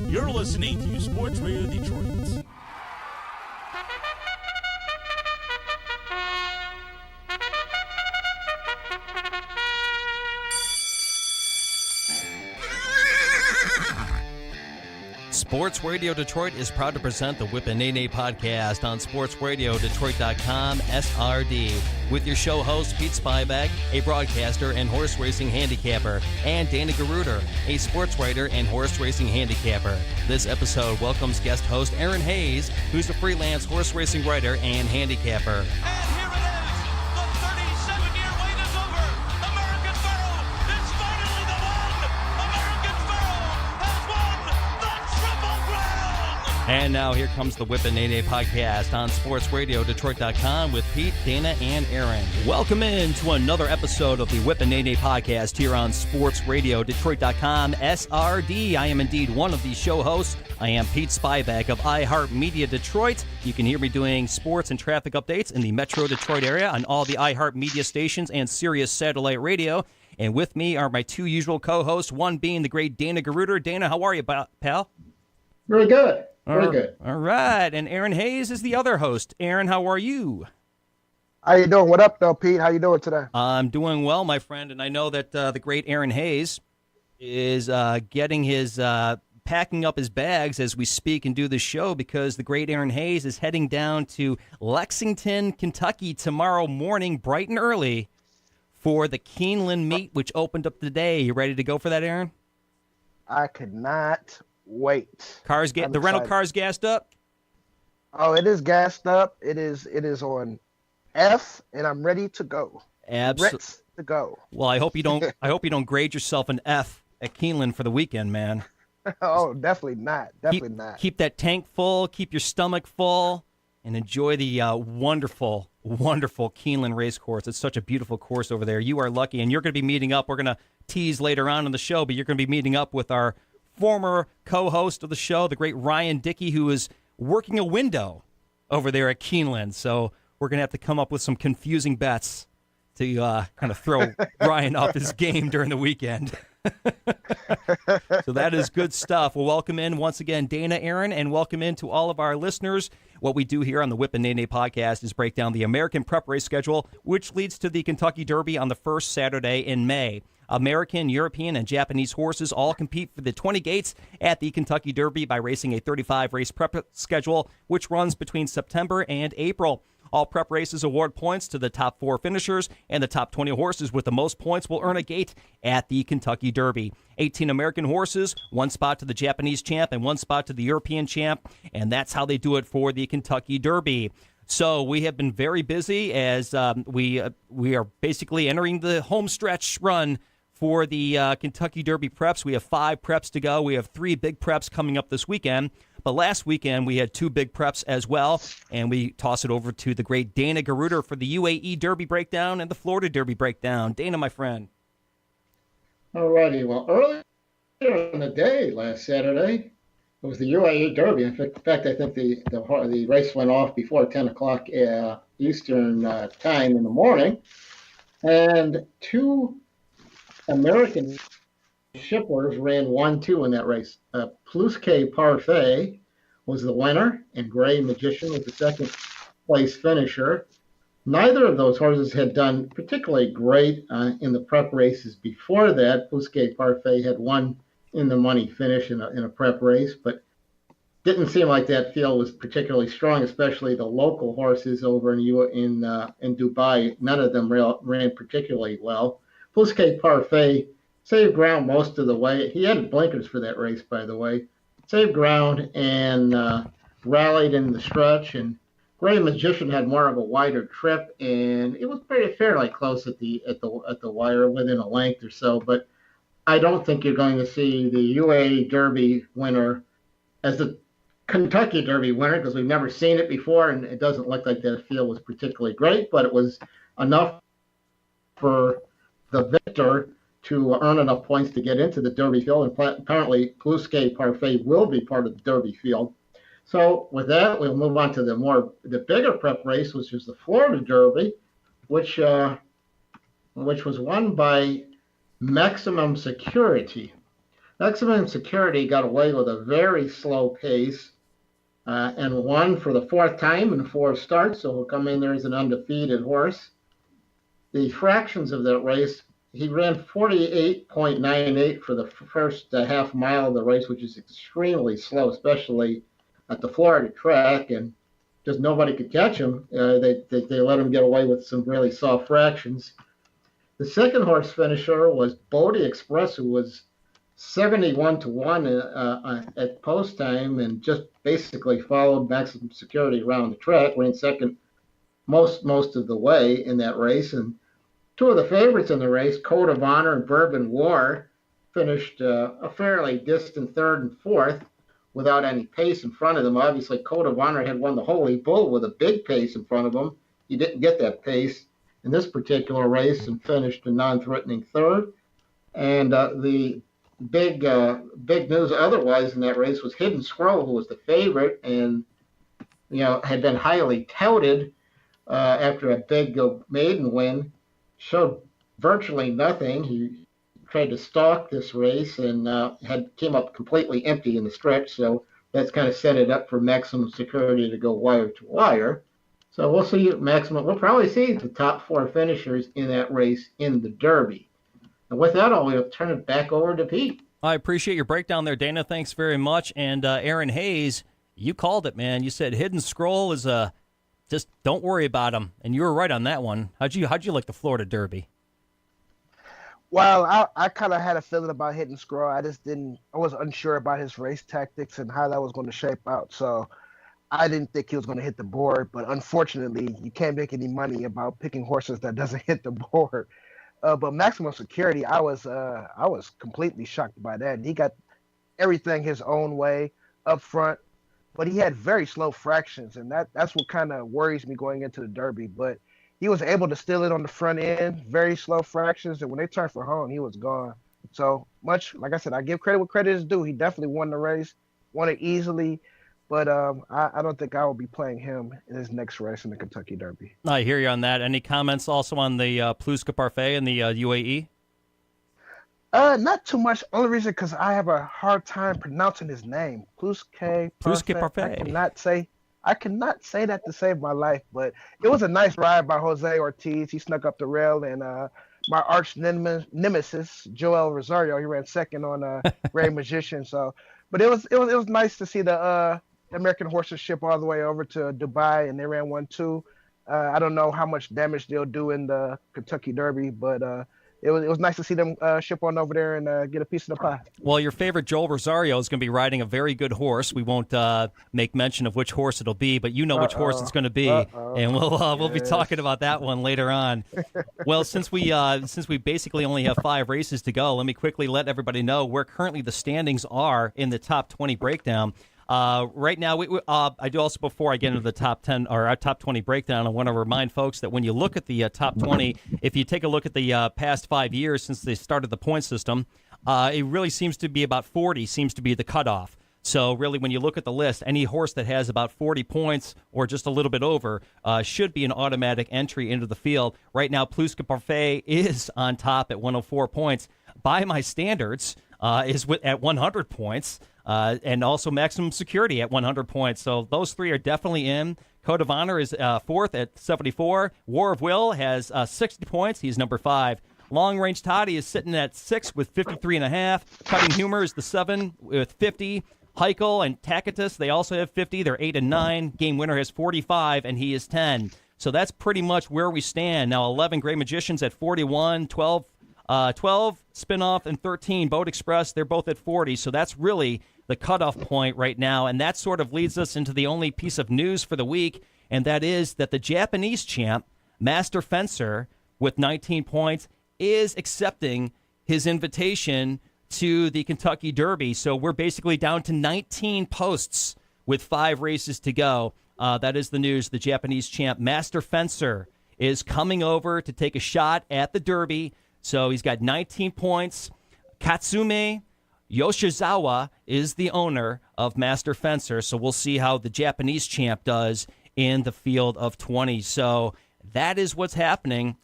You're listening to Sports Radio Detroit. Sports Radio Detroit is proud to present the Whip and Neigh podcast on sportsradiodetroit.com SRD with your show host Pete Spivak, a broadcaster and horse racing handicapper, and Dana Garuder, a sports writer and horse racing handicapper. This episode welcomes guest host Aaron Hayes, who's a freelance horse racing writer and handicapper. And now here comes the Whip and Neigh podcast on sportsradiodetroit.com with Pete, Dana, and Aaron. Welcome in to another episode of the Whip and Neigh podcast here on sportsradiodetroit.com SRD. I am indeed one of the show hosts. I am Pete Spivak of iHeartMedia Detroit. You can hear me doing sports and traffic updates in the Metro Detroit area on all the iHeartMedia stations and Sirius Satellite Radio. And with me are my two usual co-hosts, one being the great Dana Garuder. Dana, how are you, pal? Very good. Very good. All right. And Aaron Hayes is the other host. Aaron, how are you? How you doing? What up, though, Pete? How you doing today? I'm doing well, my friend. And I know that the great Aaron Hayes is getting his packing up his bags as we speak and do the show, because the great Aaron Hayes is heading down to Lexington, Kentucky tomorrow morning, bright and early, for the Keeneland meet, which opened up today. You ready to go for that, Aaron? I could not wait. The rental car's gassed up? Oh, it is gassed up. It is on F, and I'm ready to go. Absolutely. Ready to go. Well, I hope you don't grade yourself an F at Keeneland for the weekend, man. Oh, definitely not. Keep that tank full, keep your stomach full, and enjoy the wonderful, wonderful Keeneland race course. It's such a beautiful course over there. You are lucky, and you're going to be meeting up. We're going to tease later on in the show, but you're going to be meeting up with our former co-host of the show, the great Ryan Dickey, who is working a window over there at Keeneland. So we're going to have to come up with some confusing bets to kind of throw Ryan off his game during the weekend. So that is good stuff. Well, welcome in once again, Dana, Aaron, and welcome in to all of our listeners. What we do here on the Whip and Neigh podcast is break down the American prep race schedule, which leads to the Kentucky Derby on the first Saturday in May. American, European, and Japanese horses all compete for the 20 gates at the Kentucky Derby by racing a 35-race prep schedule, which runs between September and April. All prep races award points to the top 4 finishers, and the top 20 horses with the most points will earn a gate at the Kentucky Derby. 18 American horses, 1 spot to the Japanese champ and 1 spot to the European champ, and that's how they do it for the Kentucky Derby. So we have been very busy as we are basically entering the home stretch run for the Kentucky Derby preps. We have 5 preps to go. We have 3 big preps coming up this weekend. But last weekend, we had 2 big preps as well, and we toss it over to the great Dana Garuder for the UAE Derby breakdown and the Florida Derby breakdown. Dana, my friend. All righty. Well, earlier in the day last Saturday, it was the UAE Derby. In fact, I think the race went off before 10 o'clock Eastern time in the morning. And 2 American shippers ran 1-2 in that race. Plusquet Parfait was the winner, and Gray Magician was the second place finisher. Neither of those horses had done particularly great in the prep races before that. Plusquet Parfait had won in the money finish in a prep race, but didn't seem like that field was particularly strong, especially the local horses over in Dubai. None of them ran particularly well. Plusquet Parfait saved ground most of the way. He had blinkers for that race, by the way. Saved ground and rallied in the stretch. And Gray Magician had more of a wider trip, and it was fairly close at the wire, within a length or so. But I don't think you're going to see the UAE Derby winner as the Kentucky Derby winner, because we've never seen it before, and it doesn't look like that field was particularly great, but it was enough for the victor to earn enough points to get into the Derby field, and apparently Plusquet Parfait will be part of the Derby field. So with that, we'll move on to the bigger prep race, which is the Florida Derby, which was won by Maximum Security. Maximum Security got away with a very slow pace and won for the fourth time in 4 starts, so he'll come in there as an undefeated horse. The fractions of that race, he ran 48.98 for the first half mile of the race, which is extremely slow, especially at the Florida track, and just nobody could catch him. They let him get away with some really soft fractions. The second horse finisher was Bodie Express, who was 71 to 1 at post time and just basically followed Maximum Security around the track, ran second most of the way in that race. And two of the favorites in the race, Code of Honor and Bourbon War, finished a fairly distant third and fourth without any pace in front of them. Obviously, Code of Honor had won the Holy Bull with a big pace in front of him. He didn't get that pace in this particular race and finished a non-threatening third. And the big news otherwise in that race was Hidden Scroll, who was the favorite and had been highly touted after a big maiden win, showed virtually nothing. He tried to stalk this race and came up completely empty in the stretch, so that's kind of set it up for Maximum Security to go wire to wire. So we'll see we'll probably see the top 4 finishers in that race in the Derby. And with that, I'll turn it back over to Pete. I appreciate your breakdown there, Dana. Thanks very much. And Aaron Hayes, you called it, man. You said Hidden Scroll is just don't worry about him, and you were right on that one. How'd you like the Florida Derby? Well, I kind of had a feeling about Hidden Scroll. I was unsure about his race tactics and how that was going to shape out. So I didn't think he was going to hit the board. But unfortunately, you can't make any money about picking horses that doesn't hit the board. But Maximum Security, I was completely shocked by that. He got everything his own way up front, but he had very slow fractions, and that's what kind of worries me going into the Derby. But he was able to steal it on the front end, very slow fractions, and when they turned for home, he was gone. So much, like I said, I give credit where credit is due. He definitely won the race, won it easily. But I don't think I will be playing him in his next race in the Kentucky Derby. I hear you on that. Any comments also on the Plouska Parfait in the UAE? Not too much. Only reason because I have a hard time pronouncing his name. Plouska Parfait. I cannot say that to save my life. But it was a nice ride by Jose Ortiz. He snuck up the rail, and my arch nemesis Joel Rosario, he ran second on Ray Magician. So, but it was nice to see the American horses ship all the way over to Dubai, and they ran 1-2. I don't know how much damage they'll do in the Kentucky Derby, but it was nice to see them ship on over there and get a piece of the pie. Well, your favorite Joel Rosario is going to be riding a very good horse. We won't make mention of which horse it'll be, but you know which horse it's going to be, and we'll be talking about that one later on. Well, since we basically only have 5 races to go, let me quickly let everybody know where currently the standings are in the top 20 breakdown. Right now, I do also, before I get into the top 10 or our top 20 breakdown, I want to remind folks that when you look at the top 20, if you take a look at the past 5 years since they started the point system, it really seems to be about 40 seems to be the cutoff. So really, when you look at the list, any horse that has about 40 points or just a little bit over should be an automatic entry into the field. Right now, Plouska Parfait is on top at 104 points. By my standards, is at 100 points. And also Maximum Security at 100 points. So those 3 are definitely in. Code of Honor is 4th at 74. War of Will has 60 points. He's number 5. Long Range Toddy is sitting at 6 with 53.5. Cutting Humor is the 7 with 50. Heichel and Tacitus, they also have 50. They're 8 and 9. Game Winner has 45, and he is 10. So that's pretty much where we stand. Now 11 Gray Magicians at 41, 12 Spinoff, and 13 Boat Express. They're both at 40. So that's really the cutoff point right now, and that sort of leads us into the only piece of news for the week, and that is that the Japanese champ, Master Fencer, with 19 points, is accepting his invitation to the Kentucky Derby. So we're basically down to 19 posts with 5 races to go. That is the news. The Japanese champ, Master Fencer, is coming over to take a shot at the Derby. So he's got 19 points. Katsume Yoshizawa is the owner of Master Fencer, so we'll see how the Japanese champ does in the field of 20. So that is what's happening.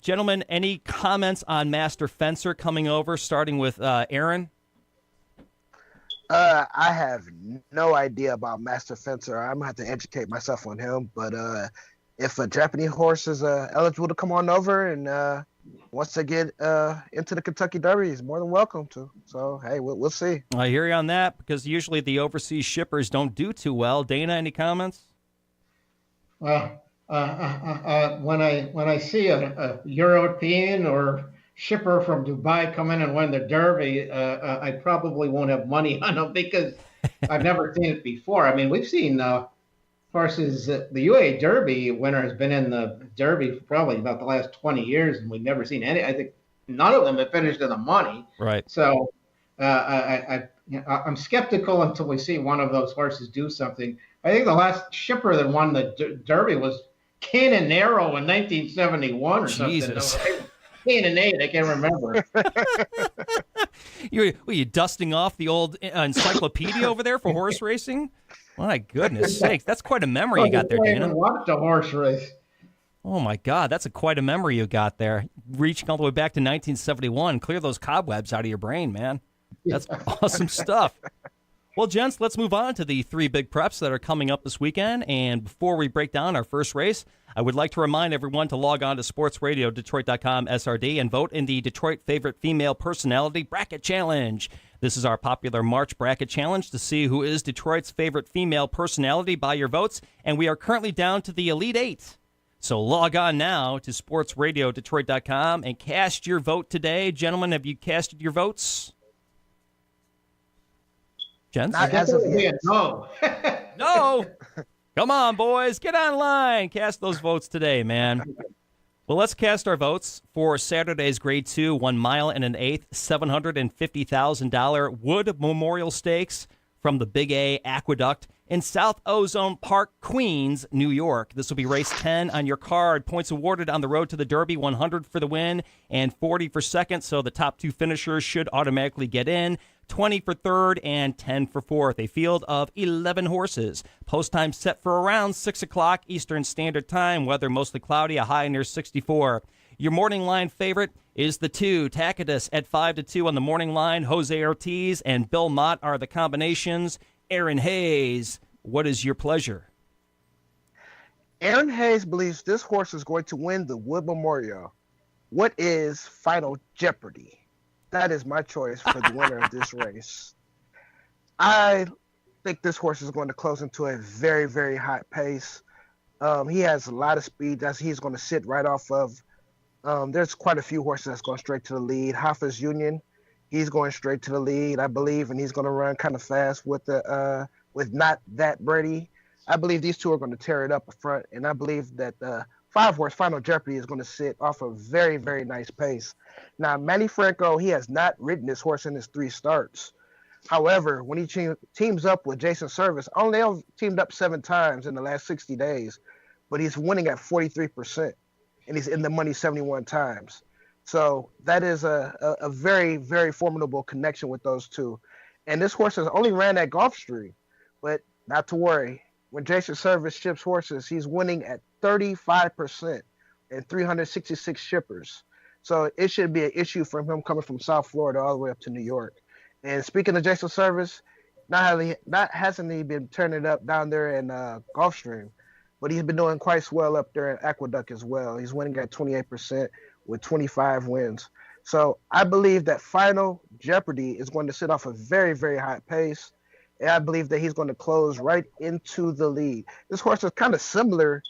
Gentlemen, any comments on Master Fencer coming over, starting with Aaron? I have no idea about Master Fencer. I'm gonna have to educate myself on him. But if a Japanese horse is eligible to come on over and wants to get into the Kentucky Derby, he's more than welcome to. So hey, we'll see. I hear you on that because usually the overseas shippers don't do too well. Dana, any comments? Well, when I see a European or shipper from Dubai come in and win the Derby, I probably won't have money on them because I've never seen it before. I mean, we've seen horses. The UAE Derby winner has been in the Derby for probably about the last 20 years, and we've never seen any. I think none of them have finished in the money. Right. So I'm skeptical until we see one of those horses do something. I think the last shipper that won the Derby was Canonero in 1971 or Jesus. something. Neigh, I can't remember. Were you dusting off the old encyclopedia over there for horse racing? My goodness sakes, that's quite a memory you got there, Dana. I watched a horse race. Oh my God, that's quite a memory you got there. Reaching all the way back to 1971. Clear those cobwebs out of your brain, man. That's awesome stuff. Well, gents, let's move on to the three big preps that are coming up this weekend. And before we break down our first race, I would like to remind everyone to log on to sportsradiodetroit.com SRD and vote in the Detroit Favorite Female Personality Bracket Challenge. This is our popular March bracket challenge to see who is Detroit's favorite female personality by your votes. And we are currently down to the Elite Eight. So log on now to sportsradiodetroit.com and cast your vote today. Gentlemen, have you casted your votes? Gents? Not as of yet. No. No. Come on, boys. Get online. Cast those votes today, man. Well, let's cast our votes for Saturday's Grade 2, 1 mile and an eighth, $750,000 Wood Memorial Stakes from the Big A Aqueduct in South Ozone Park, Queens, New York. This will be race 10 on your card. Points awarded on the road to the Derby, 100 for the win and 40 for second, so the top two finishers should automatically get in. 20 for third and 10 for fourth. A field of 11 horses. Post time set for around 6 o'clock Eastern Standard Time. Weather mostly cloudy, a high near 64. Your morning line favorite is the 2, Tacitus at 5-2 on the morning line. Jose Ortiz and Bill Mott are the combinations. Aaron Hayes, what is your pleasure? Aaron Hayes believes this horse is going to win the Wood Memorial. What is Final Jeopardy? That is my choice for the winner of this race. I think this horse is going to close into a very, very hot pace. He has a lot of speed. He's going to sit right off of. There's quite a few horses that's going straight to the lead. Hoffa's Union, he's going straight to the lead, I believe, and he's going to run kind of fast with Not That Brady. I believe these two are going to tear it up front, and I believe that the 5-horse Final Jeopardy is going to sit off a very, very nice pace. Now, Manny Franco, he has not ridden this horse in his 3 starts. However, when he teams up with Jason Service, only have teamed up 7 times in the last 60 days, but he's winning at 43%, and he's in the money 71 times. So that is a very, very formidable connection with those two. And this horse has only ran at Gulfstream, but not to worry. When Jason Service ships horses, he's winning at 35% and 366 shippers. So it should be an issue for him coming from South Florida all the way up to New York. And speaking of Jason Service, hasn't he been turning it up down there in Gulfstream, but he's been doing quite well up there in Aqueduct as well. He's winning at 28% with 25 wins. So I believe that Final Jeopardy is going to sit off a very, very high pace. And I believe that he's going to close right into the lead. This horse is kind of similar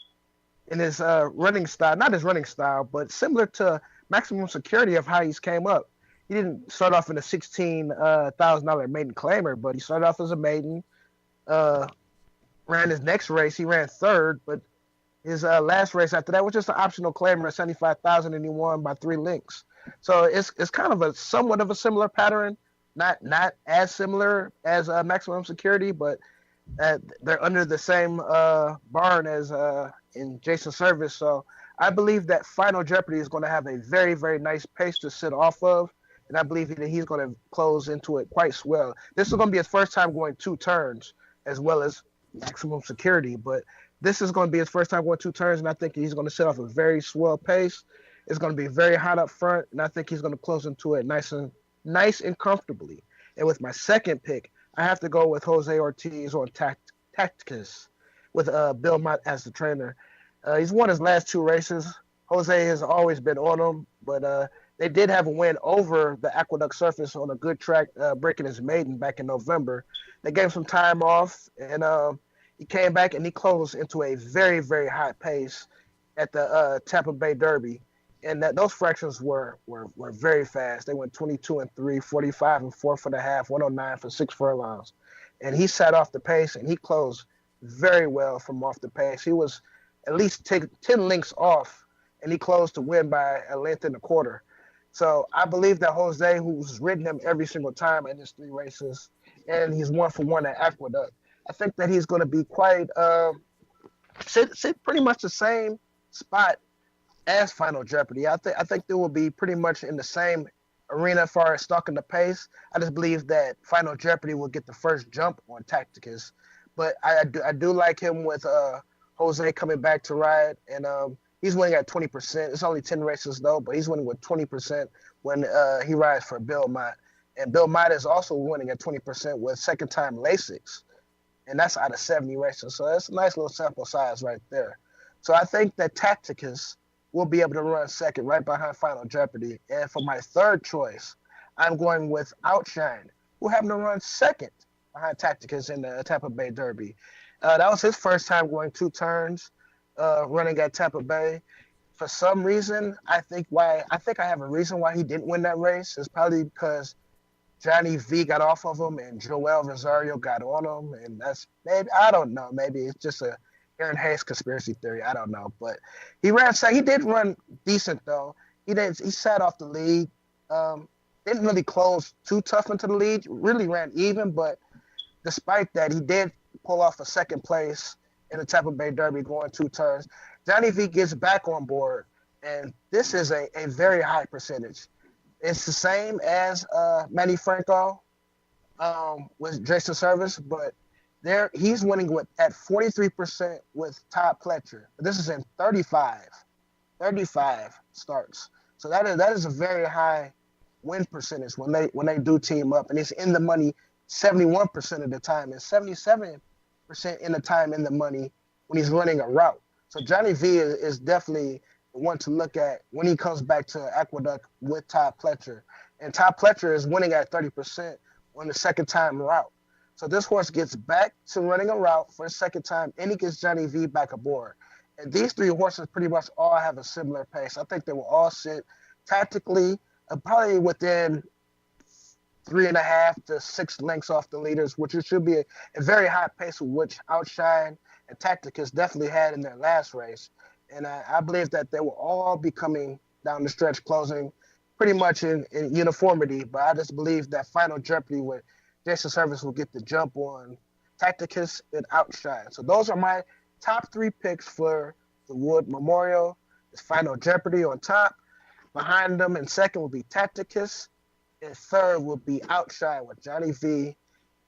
in his running style, not his running style, but similar to Maximum Security of how he's came up. He didn't start off in a $16,000 maiden claimer, but he started off as a maiden. Ran his next race, he ran third, but his last race after that was just an optional claimer at $75,000, and he won by 3 lengths. So it's kind of somewhat of a similar pattern. Not as similar as Maximum Security, but they're under the same barn as in Jason Service. So I believe that Final Jeopardy is going to have a very, very nice pace to sit off of, and I believe that he's going to close into it quite well. This is going to be his first time going 2 turns as well as Maximum Security, but this is going to be his first time going 2 turns, and I think he's going to set off a very swell pace. It's going to be very hot up front, and I think he's going to close into it nice and comfortably. And with my second pick, I have to go with Jose Ortiz on Tacticus with Bill Mott as the trainer. He's won his last two races. Jose has always been on him, but they did have a win over the Aqueduct Surface on a good track, breaking his maiden back in November. They gave him some time off, and he came back and he closed into a very, very high pace at the Tampa Bay Derby. And those fractions were very fast. They went 22 and 3, 45 and 4.5, 109 for 6 furlongs. And he sat off the pace and he closed very well from off the pace. He was at least 10 lengths off, and he closed to win by a length and a quarter. So I believe that Jose, who's ridden him every single time in his 3 races, and he's 1-for-1 at Aqueduct, I think that he's going to be quite sit pretty much the same spot as Final Jeopardy. I think they will be pretty much in the same arena as far as stalking the pace. I just believe that Final Jeopardy will get the first jump on Tacticus. But I do like him with Jose coming back to ride, and he's winning at 20%. It's only 10 races though, but he's winning with 20% when he rides for Bill Mott. And Bill Mott is also winning at 20% with second-time Lasix, and that's out of 70 races. So that's a nice little sample size right there. So I think that Tacticus will be able to run second right behind Final Jeopardy. And for my third choice, I'm going with Outshine, who happened to run second behind Tacticus in the Tampa Bay Derby. That was his first time going 2 turns, running at Tampa Bay. For some reason, I think I have a reason why he didn't win that race. It's probably because Johnny V got off of him and Joel Rosario got on him. And that's maybe, I don't know, maybe it's just a Aaron Hayes conspiracy theory. I don't know. But he did run decent though. He sat off the lead. Didn't really close too tough into the lead. Really ran even, but despite that, he did pull off a second place in the Tampa Bay Derby going 2 turns. Johnny V gets back on board, and this is a very high percentage. It's the same as Manny Franco with Jason Service, but he's winning at 43% with Todd Pletcher. This is in 35 starts. So that is a very high win percentage when they do team up, and it's in the money 71% of the time and 77% in the time in the money when he's running a route. So Johnny V is definitely the one to look at when he comes back to Aqueduct with Todd Pletcher. And Todd Pletcher is winning at 30% on the second time route. So this horse gets back to running a route for a second time, and he gets Johnny V back aboard. And these 3 horses pretty much all have a similar pace. I think they will all sit tactically probably within 3.5 to 6 lengths off the leaders, which should be a very high pace, which Outshine and Tacticus definitely had in their last race. And I believe that they will all be coming down the stretch, closing pretty much in uniformity. But I just believe that Final Jeopardy with Jason Service will get the jump on Tacticus and Outshine. So those are my top 3 picks for the Wood Memorial. It's Final Jeopardy on top. Behind them in second will be Tacticus. And third will be Outshine with Johnny V,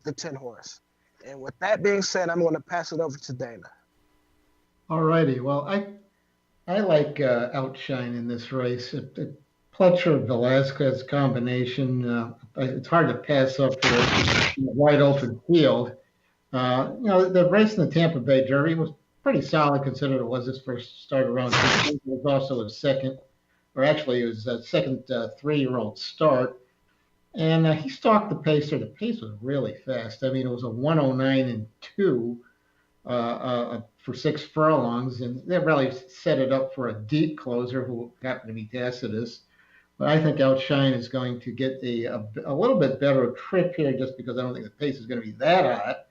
the 10 horse. And with that being said, I'm going to pass it over to Dana. All righty. Well, I like Outshine in this race. Pletcher Velasquez combination. It's hard to pass up for a wide open field. The race in the Tampa Bay Derby was pretty solid considering it was his first start around. It was also his second, or actually it was a second 3-year-old start. And he stalked the pace there. The pace was really fast. I mean, it was a 109 and 2 for 6 furlongs, and that really set it up for a deep closer who happened to be Tacitus. But I think Outshine is going to get a little bit better trip here just because I don't think the pace is going to be that hot.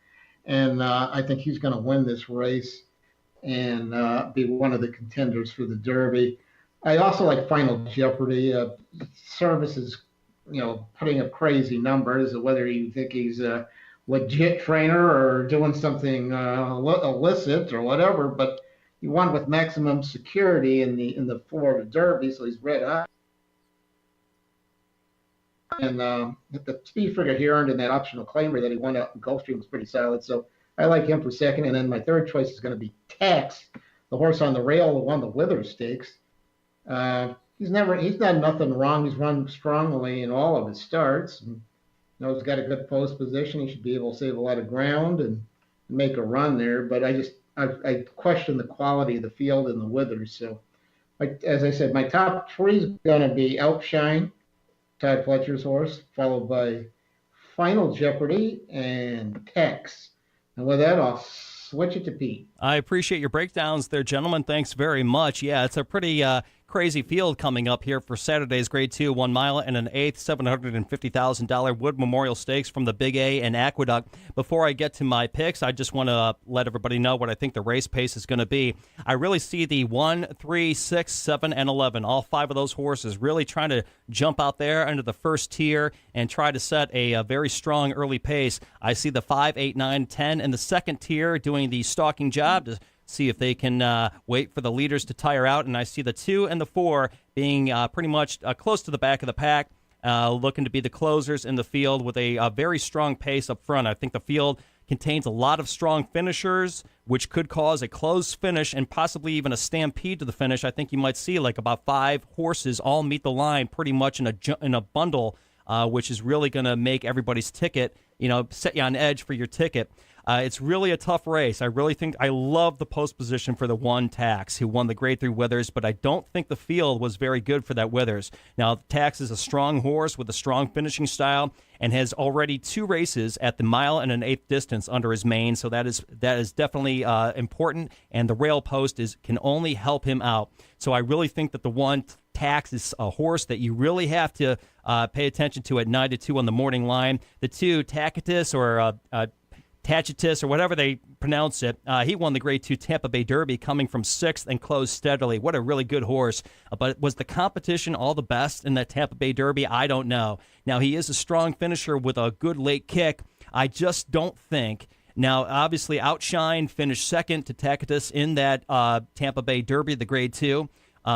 And I think he's going to win this race and be one of the contenders for the Derby. I also like Final Jeopardy. Service is, putting up crazy numbers, whether you think he's a legit trainer or doing something illicit or whatever, but he won with maximum security in the Florida Derby, so he's red hot. And the speed figure he earned in that optional claimer that he won out in Gulfstream was pretty solid, so I like him for second. And then my third choice is going to be Tax, the horse on the rail who won the Wither Stakes. He's done nothing wrong. He's run strongly in all of his starts. And know, he's got a good post position. He should be able to save a lot of ground and make a run there. But I question the quality of the field and the withers. So, as I said, my top three is going to be Elkshine, Todd Fletcher's horse, followed by Final Jeopardy and Tex. And with that, I'll switch it to Pete. I appreciate your breakdowns there, gentlemen. Thanks very much. Yeah, it's a pretty crazy field coming up here for Saturday's Grade 2, 1 mile and an eighth, $750,000 Wood Memorial Stakes from the Big A and Aqueduct. Before I get to my picks, I just want to let everybody know what I think the race pace is going to be. I really see the 1, 3, 6, 7, and 11, all five of those horses really trying to jump out there into the first tier and try to set a very strong early pace. I see the 5, 8, 9, 10 in the second tier doing the stalking job to see if they can wait for the leaders to tire out. And I see the 2 and the 4 being pretty much close to the back of the pack, looking to be the closers in the field with a very strong pace up front. I think the field contains a lot of strong finishers, which could cause a close finish and possibly even a stampede to the finish. I think you might see like about 5 horses all meet the line pretty much in a bundle, which is really going to make everybody's ticket, set you on edge for your ticket. It's really a tough race. I really think I love the post position for the 1 Tax, who won the Grade 3 Withers, but I don't think the field was very good for that Withers. Now, Tax is a strong horse with a strong finishing style and has already 2 races at the mile and an eighth distance under his mane, so that is definitely important, and the rail post can only help him out. So I really think that the 1 Tax is a horse that you really have to pay attention to at 9 to 2 on the morning line. The 2 Tacitus or Tacitus, or whatever they pronounce it, he won the Grade 2 Tampa Bay Derby, coming from 6th and closed steadily. What a really good horse. But was the competition all the best in that Tampa Bay Derby? I don't know. Now, he is a strong finisher with a good late kick. I just don't think. Now, obviously, Outshine finished second to Tacitus in that Tampa Bay Derby, the Grade 2,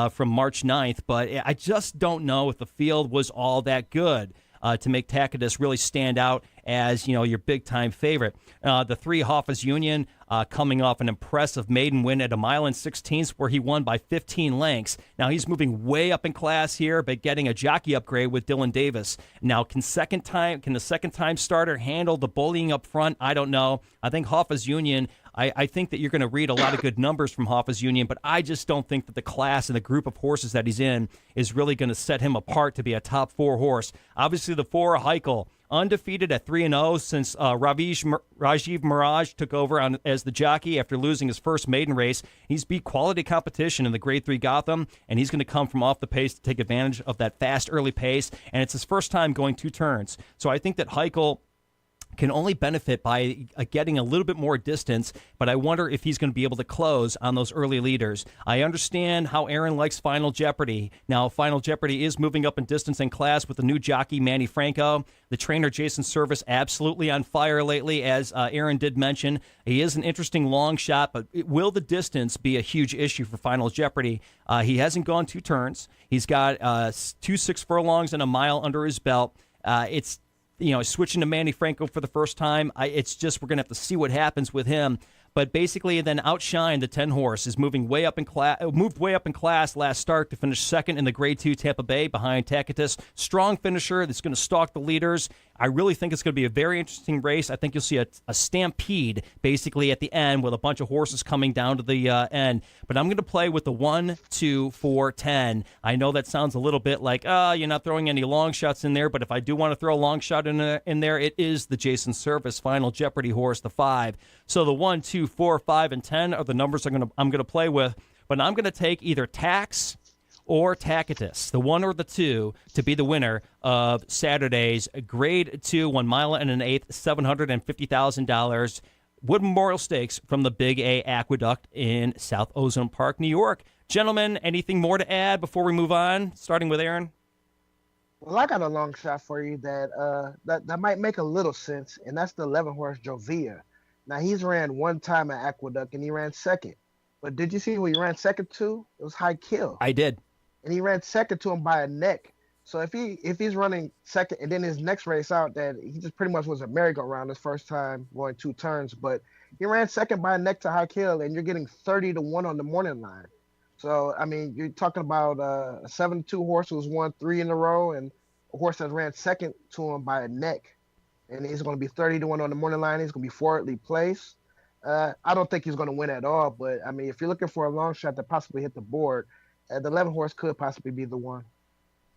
from March 9th. But I just don't know if the field was all that good to make Tacitus really stand out as, your big-time favorite. The 3 Hoffa's Union coming off an impressive maiden win at 1 mile and 16ths where he won by 15 lengths. Now, he's moving way up in class here, but getting a jockey upgrade with Dylan Davis. Now, can the second-time starter handle the bullying up front? I don't know. I think Hoffa's Union, I think that you're going to read a lot of good numbers from Hoffa's Union, but I just don't think that the class and the group of horses that he's in is really going to set him apart to be a top 4 horse. Obviously, the 4 Heichel, undefeated at 3-0 since Rajiv Mirage took over as the jockey after losing his first maiden race. He's beat quality competition in the Grade 3 Gotham, and he's going to come from off the pace to take advantage of that fast early pace, and it's his first time going 2 turns. So I think that Heichel can only benefit by getting a little bit more distance, but I wonder if he's going to be able to close on those early leaders. I understand how Aaron likes Final Jeopardy. Now, Final Jeopardy is moving up in distance and class with the new jockey, Manny Franco. The trainer, Jason Service, absolutely on fire lately, as Aaron did mention. He is an interesting long shot, but will the distance be a huge issue for Final Jeopardy? He hasn't gone 2 turns. He's got 2 6 furlongs and a mile under his belt. It's switching to Manny Franco for the first time. It's just we're going to have to see what happens with him. But basically, then Outshine, the 10 horse, is moved way up in class last start to finish second in the Grade 2 Tampa Bay behind Tacitus. Strong finisher that's going to stalk the leaders. I really think it's going to be a very interesting race. I think you'll see a stampede basically at the end with a bunch of horses coming down to the end. But I'm going to play with the 1, 2, 4, 10. I know that sounds a little bit like, you're not throwing any long shots in there, but if I do want to throw a long shot in there, it is the Jason Service Final Jeopardy horse, the 5. So the 1, 2, 4, 5, and 10 are the numbers I'm going to play with. But I'm going to take either Tax or Tacitus, the 1 or the 2, to be the winner of Saturday's Grade 2, 1 mile and an eighth, $750,000 Wood Memorial Stakes from the Big A Aqueduct in South Ozone Park, New York. Gentlemen, anything more to add before we move on, starting with Aaron? Well, I got a long shot for you that might make a little sense, and that's the 11 horse Jovia. Now, he's ran 1 time at Aqueduct, and he ran second. But did you see who he ran second to? It was High Kill. I did. And he ran second to him by a neck. So if he's running second, and then his next race out, that he just pretty much was a merry-go-round his first time going 2 turns. But he ran second by a neck to High Kill, and you're getting 30 to 1 on the morning line. So, I mean, you're talking about a 7-2 horse who's won 3 in a row, and a horse that ran second to him by a neck. and he's going to be 30-1 on the morning line. He's going to be forwardly placed. I don't think he's going to win at all, but I mean, if you're looking for a long shot to possibly hit the board, the 11 horse could possibly be the one.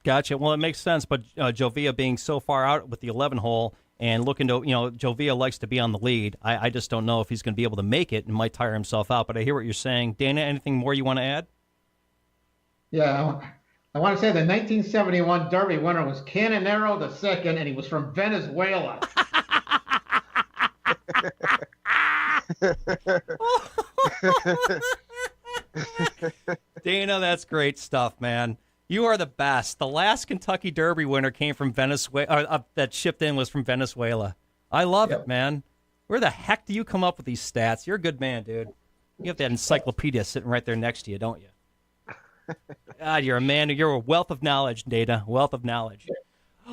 Gotcha. Well, it makes sense, but Jovia being so far out with the 11 hole and looking to, Jovia likes to be on the lead. I just don't know if he's going to be able to make it and might tire himself out, but I hear what you're saying. Dana, anything more you want to add? Yeah, I want to say the 1971 Derby winner was Canonero II, and he was from Venezuela. Dana, that's great stuff, man. You are the best. The last Kentucky Derby winner came from Venezuela. That shipped in was from Venezuela. I love it, man. Where the heck do you come up with these stats? You're a good man, dude. You have that encyclopedia sitting right there next to you, don't you? God, you're a man. You're a wealth of knowledge, Dana. Wealth of knowledge.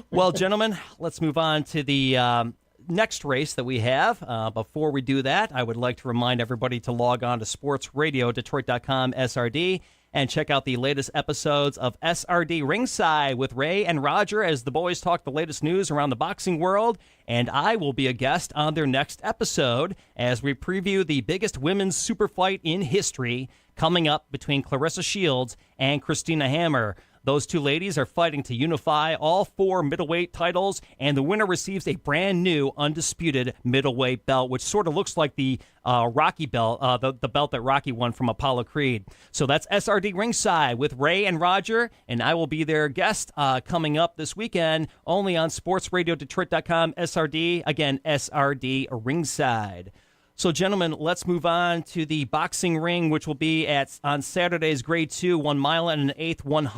Well, gentlemen, let's move on to the next race that we have. Before we do that, I would like to remind everybody to log on to sportsradiodetroit.com SRD and check out the latest episodes of SRD Ringside with Ray and Roger as the boys talk the latest news around the boxing world. And I will be a guest on their next episode as we preview the biggest women's super fight in history coming up between Clarissa Shields and Christina Hammer. Those two ladies are fighting to unify all 4 middleweight titles, and the winner receives a brand new undisputed middleweight belt, which sort of looks like the Rocky belt, the belt that Rocky won from Apollo Creed. So that's SRD Ringside with Ray and Roger, and I will be their guest coming up this weekend only on sportsradiodetroit.com SRD. Again, SRD Ringside. So, gentlemen, let's move on to the boxing ring, which will be on Saturday's Grade 2, 1 mile and an eighth, $1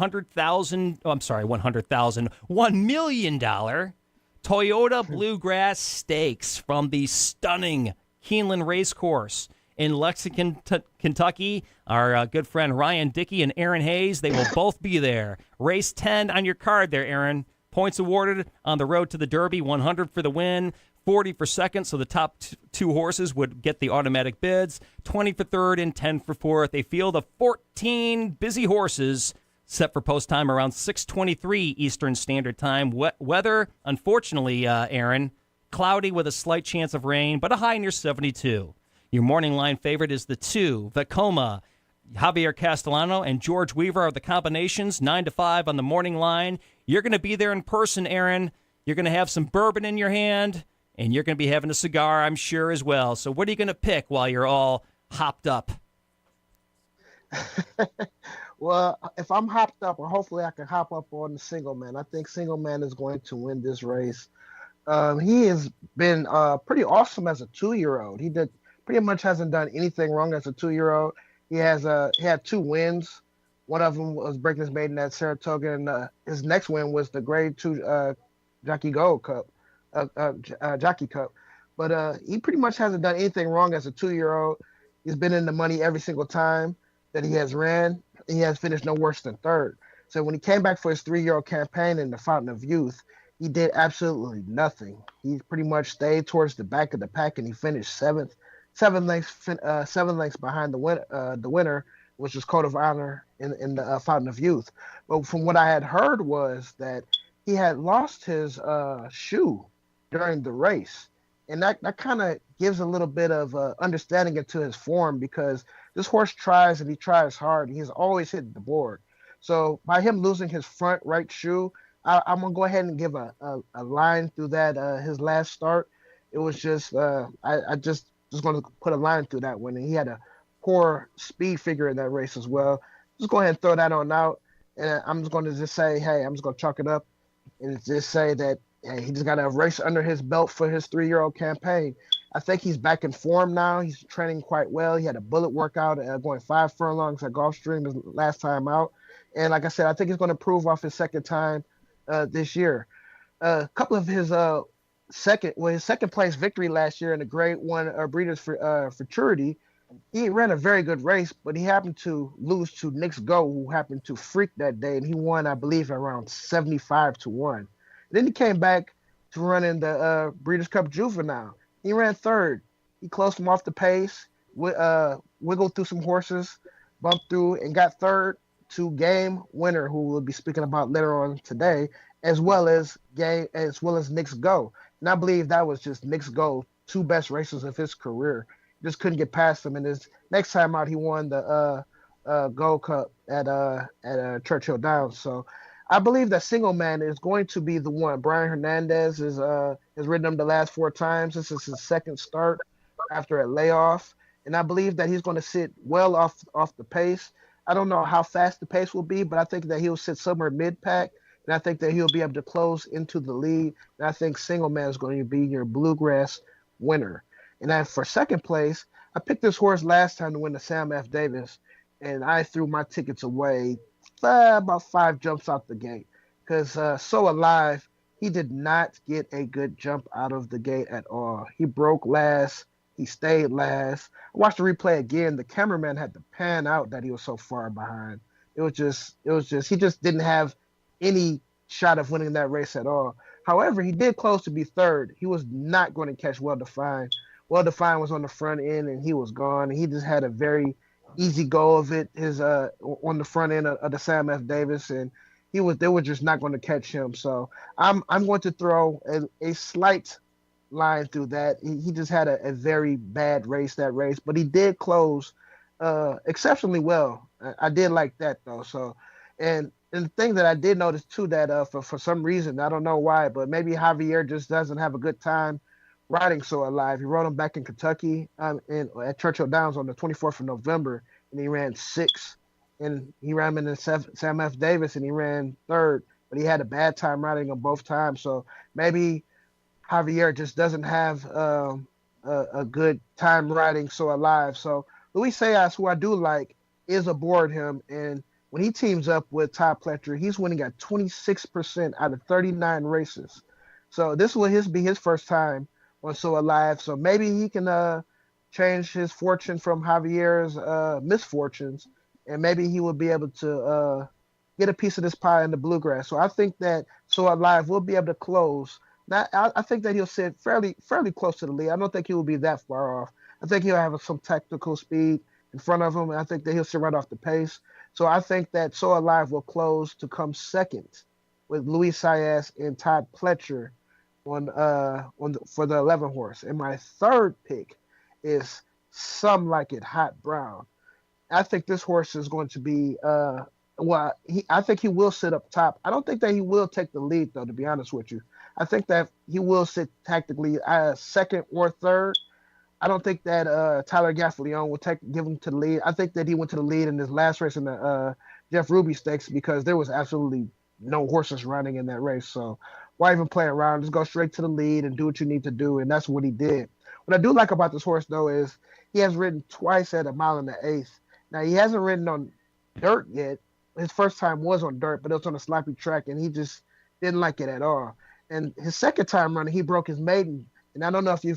million Toyota Bluegrass Stakes from the stunning Keeneland Racecourse in Lexington, Kentucky. Our good friend Ryan Dickey and Aaron Hayes, they will both be there. Race 10 on your card there, Aaron. Points awarded on the road to the Derby, 100 for the win. 40 for second, so the top 2 horses would get the automatic bids, 20 for third and 10 for fourth. A field of 14 busy horses set for post time around 6:23 Eastern Standard Time. Weather, unfortunately, Aaron, cloudy with a slight chance of rain, but a high near 72. Your morning line favorite is the 2, Vekoma. Javier Castellano and George Weaver are the combinations, 9 to 5 on the morning line. You're going to be there in person, Aaron. You're going to have some bourbon in your hand. And you're going to be having a cigar, I'm sure, as well. So what are you going to pick while you're all hopped up? Well, if I'm hopped up, or hopefully I can hop up on the single man. I think single man is going to win this race. He has been pretty awesome as a 2-year-old. He pretty much hasn't done anything wrong as a 2-year-old. He had 2 wins. One of them was breaking his maiden at Saratoga, and his next win was the Grade 2 Jockey Gold Cup. Jockey Cup, but he pretty much hasn't done anything wrong as a 2-year-old. He's been in the money every single time that he has ran. He has finished no worse than third. So when he came back for his 3-year-old campaign in the Fountain of Youth, he did absolutely nothing. He pretty much stayed towards the back of the pack, and he finished 7th, 7 lengths behind the winner, which was Code of Honor in the Fountain of Youth. But from what I had heard was that he had lost his shoe during the race. And that kind of gives a little bit of understanding into his form, because this horse tries and he tries hard. He's always hitting the board. So by him losing his front right shoe, I'm going to go ahead and give a line through that his last start. It was just I just going to put a line through that one. And he had a poor speed figure in that race as well. Just go ahead and throw that on out. And I'm just going to just say, hey, I'm just going to chalk it up and just say that he just got a race under his belt for his 3-year-old campaign. I think he's back in form now. He's training quite well. He had a bullet workout going 5 furlongs at Gulfstream his last time out. And like I said, I think he's going to prove off his second time this year. A couple of his his second place victory last year in the Grade 1 Breeders' Futurity, he ran a very good race, but he happened to lose to Knicks Go, who happened to freak that day, and he won, I believe, around 75-1. Then he came back to run in the Breeders' Cup Juvenile. He ran third. He closed him off the pace, wiggled through some horses, bumped through, and got third to Game Winner, who we'll be speaking about later on today, as well as Knicks Go. And I believe that was just Nick's goal, two best races of his career. Just couldn't get past him. And his next time out, he won the Gold Cup at Churchill Downs. So I believe that single man is going to be the one. Brian Hernandez has ridden him the last four times. This is his second start after a layoff, and I believe that he's going to sit well off the pace. I don't know how fast the pace will be, but I think that he'll sit somewhere mid pack, and I think that he'll be able to close into the lead. And I think single man is going to be your bluegrass winner. And then for second place, I picked this horse last time to win the Sam F. Davis, and I threw my tickets away about five jumps out the gate because So Alive, he did not get a good jump out of the gate at all. He broke last. He stayed last. I watched the replay again. The cameraman had to pan out that he was so far behind. He just didn't have any shot of winning that race at all. However, he did close to be third. He was not going to catch Well Defined. Well Defined was on the front end and he was gone. He just had a very easy go of it. His on the front end of the Sam F. Davis, and they were just not going to catch him. So I'm going to throw a slight line through that. He just had a very bad race that race, but he did close exceptionally well. I did like that though. So and the thing that I did notice too that for some reason I don't know why, but maybe Javier just doesn't have a good time riding So Alive. He rode him back in Kentucky at Churchill Downs on the 24th of November, and he ran sixth. And he ran him in the Sam F. Davis, and he ran third, but he had a bad time riding them both times. So maybe Javier just doesn't have a good time riding So Alive. So Luis Sayas, who I do like, is aboard him, and when he teams up with Todd Pletcher, he's winning at 26% out of 39 races. So this will be his first time on So Alive. So maybe he can change his fortune from Javier's misfortunes, and maybe he will be able to get a piece of this pie in the bluegrass. So I think that So Alive will be able to close. Now, I think that he'll sit fairly close to the lead. I don't think he will be that far off. I think he'll have some tactical speed in front of him, and I think that he'll sit right off the pace. So I think that So Alive will close to come second with Luis Sayas and Todd Pletcher for the 11 horse. And my third pick is Some Like It Hot Brown. I think this horse is going to be I think he will sit up top. I don't think that he will take the lead though, to be honest with you. I think that he will sit tactically second or third. I don't think that Tyler Gaffalione will give him to the lead. I think that he went to the lead in his last race in the Jeff Ruby Stakes because there was absolutely no horses running in that race. So why even play around? Just go straight to the lead and do what you need to do. And that's what he did. What I do like about this horse, though, is he has ridden twice at a mile and an eighth. Now, he hasn't ridden on dirt yet. His first time was on dirt, but it was on a sloppy track, and he just didn't like it at all. And his second time running, he broke his maiden. And I don't know if you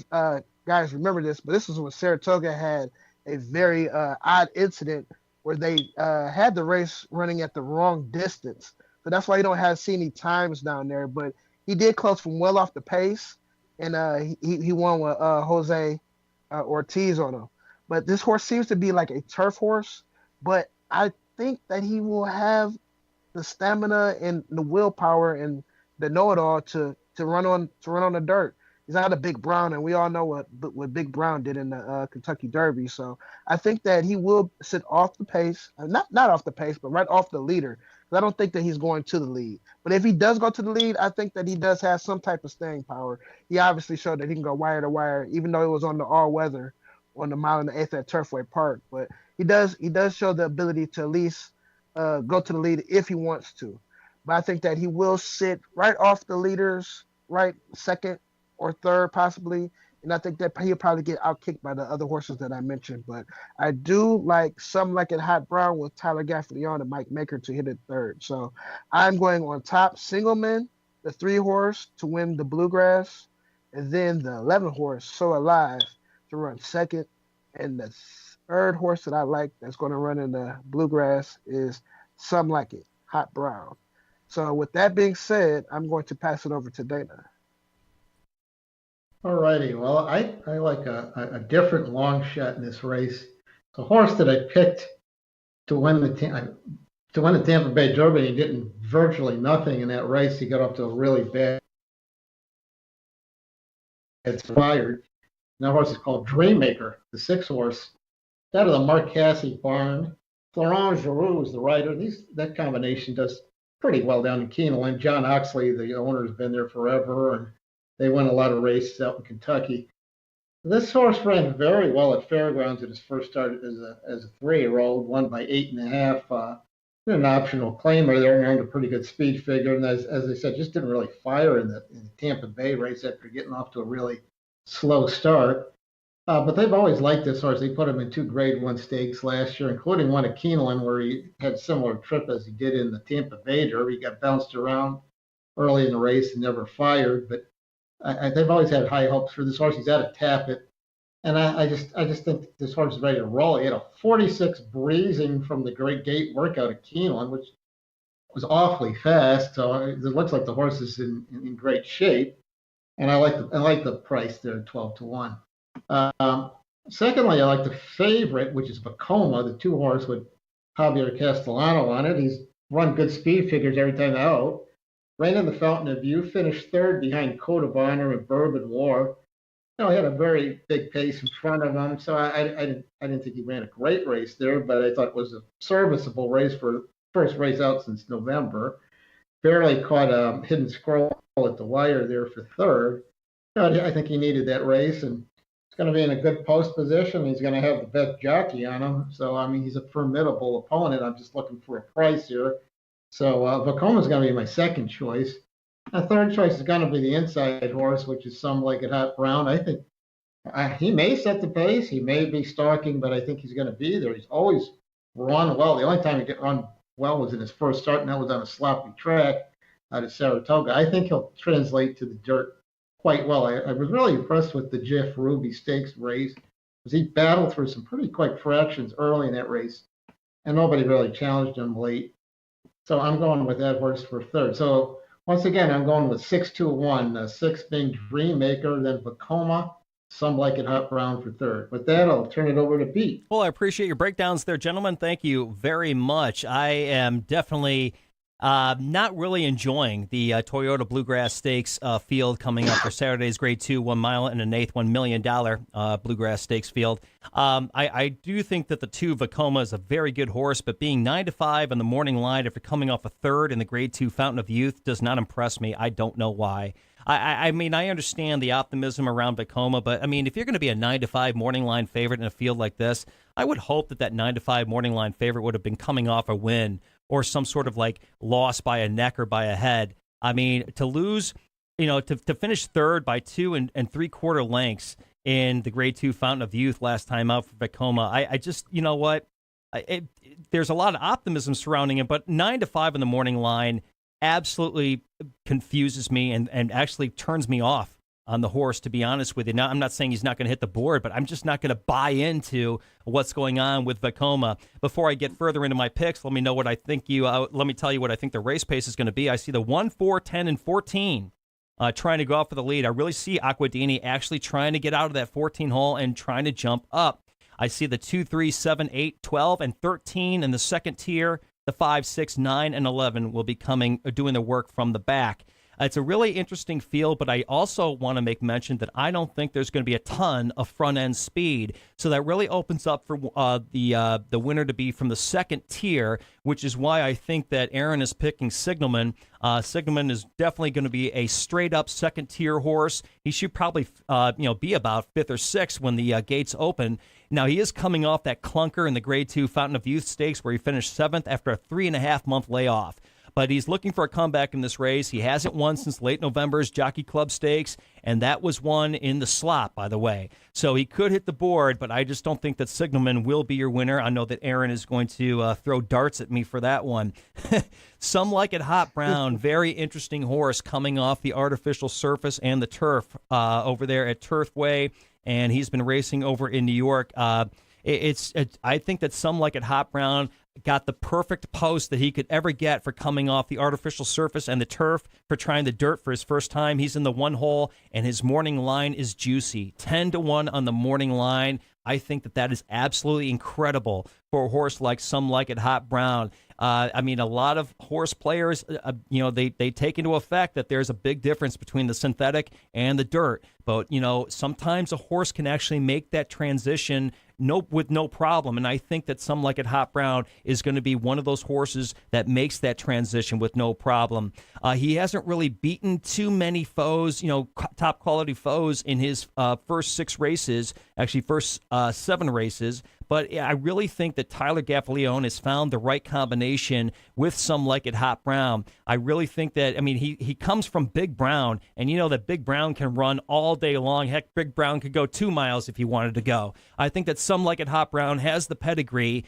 guys remember this, but this was when Saratoga had a very odd incident where they had the race running at the wrong distance. So that's why you don't see any times down there. But he did close from well off the pace, and he won with Jose Ortiz on him. But this horse seems to be like a turf horse, but I think that he will have the stamina and the willpower and the know-it-all to run on the dirt. He's not a Big Brown, and we all know what Big Brown did in the Kentucky Derby. So I think that he will sit off the pace, not off the pace, but right off the leader. Because I don't think that he's going to the lead. But if he does go to the lead, I think that he does have some type of staying power. He obviously showed that he can go wire to wire, even though it was on the all-weather on the mile and the eighth at Turfway Park. But he does show the ability to at least go to the lead if he wants to. But I think that he will sit right off the leaders, right second or third possibly. And I think that he'll probably get outkicked by the other horses that I mentioned. But I do like Some Like It Hot Brown with Tyler Gaffalione and Mike Maker to hit it third. So I'm going on top Singleman, the 3 horse to win the Bluegrass, and then the 11 horse So Alive to run second. And the third horse that I like that's going to run in the Bluegrass is Some Like It Hot Brown. So with that being said, I'm going to pass it over to Dana. All righty. Well, I like a different long shot in this race. The horse that I picked to win the Tampa Bay Derby, he did virtually nothing in that race. He got up to a really bad had fired. And that horse is called Dreammaker, the 6 horse. Out of the Mark Cassey barn. Florent Giroux is the rider. That combination does pretty well down in Keeneland. John Oxley, the owner, has been there forever, and they win a lot of races out in Kentucky. This horse ran very well at Fairgrounds at his first start as a 3-year-old, won by 8.5. An optional claimer there, and earned a pretty good speed figure. And as I said, just didn't really fire in the Tampa Bay race after getting off to a really slow start. But they've always liked this horse. They put him in 2 Grade 1 stakes last year, including one at Keeneland, where he had a similar trip as he did in the Tampa Bay Derby. He got bounced around early in the race and never fired. But they've always had high hopes for this horse. He's out of Tappet. And I just think this horse is ready to roll. He had a 46 breezing from the Great Gate workout at Keeneland, which was awfully fast. So it looks like the horse is in great shape. And I like the price there at 12-1. Secondly, I like the favorite, which is Vekoma, the 2-horse with Javier Castellano on it. He's run good speed figures every time out. Ran in the Fountain of Youth, finished 3rd behind Code of Honor and Bourbon War. He had a very big pace in front of him, so I didn't think he ran a great race there, but I thought it was a serviceable race for first race out since November. Barely caught a hidden squirrel at the wire there for 3rd. I think he needed that race, and he's going to be in a good post position. He's going to have the best jockey on him, so I mean he's a formidable opponent. I'm just looking for a price here. So Vekoma is going to be my second choice. A third choice is going to be the inside horse, which is Some Like It Hot Brown. I think he may set the pace. He may be stalking, but I think he's going to be there. He's always run well. The only time he didn't run well was in his first start, and that was on a sloppy track out of Saratoga. I think he'll translate to the dirt quite well. I was really impressed with the Jeff Ruby Stakes race because he battled through some pretty quick fractions early in that race, and nobody really challenged him late. So I'm going with that horse for 3rd. So once again, I'm going with 6-2-1, 6 being Dreammaker, then Vekoma, Some Like It Hot Brown for 3rd. With that, I'll turn it over to Pete. Well, I appreciate your breakdowns there, gentlemen. Thank you very much. I am definitely not really enjoying the Toyota Bluegrass Stakes field coming up for Saturday's Grade 2 1 mile and an eighth $1 million Bluegrass Stakes field. I do think that the 2 Vekoma is a very good horse, but being 9-5 in the morning line after coming off a 3rd in the Grade 2 Fountain of Youth does not impress me. I don't know why. I mean, I understand the optimism around Vekoma, but I mean, if you're going to be a 9-5 morning line favorite in a field like this, I would hope that 9-5 morning line favorite would have been coming off a win or some sort of like loss by a neck or by a head. I mean, to lose, to finish 3rd by 2 and 3/4 lengths in the Grade 2 Fountain of Youth last time out for Vekoma, I just, you know what? There's a lot of optimism surrounding it, but 9-5 in the morning line absolutely confuses me and actually turns me off on the horse, to be honest with you. Now, I'm not saying he's not going to hit the board, but I'm just not going to buy into what's going on with Vekoma. Before I get further into my picks, let me tell you what I think the race pace is going to be. I see the 1, 4, 10, and 14 trying to go out for the lead. I really see Acquadini actually trying to get out of that 14 hole and trying to jump up. I see the 2, 3, 7, 8, 12, and 13 in the second tier. The 5, 6, 9, and 11 will be doing the work from the back. It's a really interesting field, but I also want to make mention that I don't think there's going to be a ton of front-end speed. So that really opens up for the winner to be from the second tier, which is why I think that Aaron is picking Signalman. Signalman is definitely going to be a straight-up second-tier horse. He should probably be about 5th or 6th when the gates open. Now, he is coming off that clunker in the Grade 2 Fountain of Youth Stakes where he finished 7th after a 3.5-month layoff. But he's looking for a comeback in this race. He hasn't won since late November's Jockey Club Stakes, and that was won in the slot, by the way. So he could hit the board, but I just don't think that Signalman will be your winner. I know that Aaron is going to throw darts at me for that one. Some Like It Hot Brown, very interesting horse coming off the artificial surface and the turf over there at Turfway, and he's been racing over in New York. I think that Some Like It Hot Brown, got the perfect post that he could ever get for coming off the artificial surface and the turf for trying the dirt for his first time. He's in the one hole, and his morning line is juicy. 10-1 on the morning line. I think that is absolutely incredible for a horse like Some Like It Hot Brown. I mean, a lot of horse players, they take into effect that there's a big difference between the synthetic and the dirt. But, sometimes a horse can actually make that transition with no problem. And I think that Some Like It Hot Brown is going to be one of those horses that makes that transition with no problem. He hasn't really beaten too many foes, top quality foes in his first 6 races, actually first 7 races. But I really think that Tyler Gaffalione has found the right combination with Some Like It Hot Brown. I really think that, he comes from Big Brown, and that Big Brown can run all day long. Heck, Big Brown could go 2 miles if he wanted to go. I think that Some Like It Hot Brown has the pedigree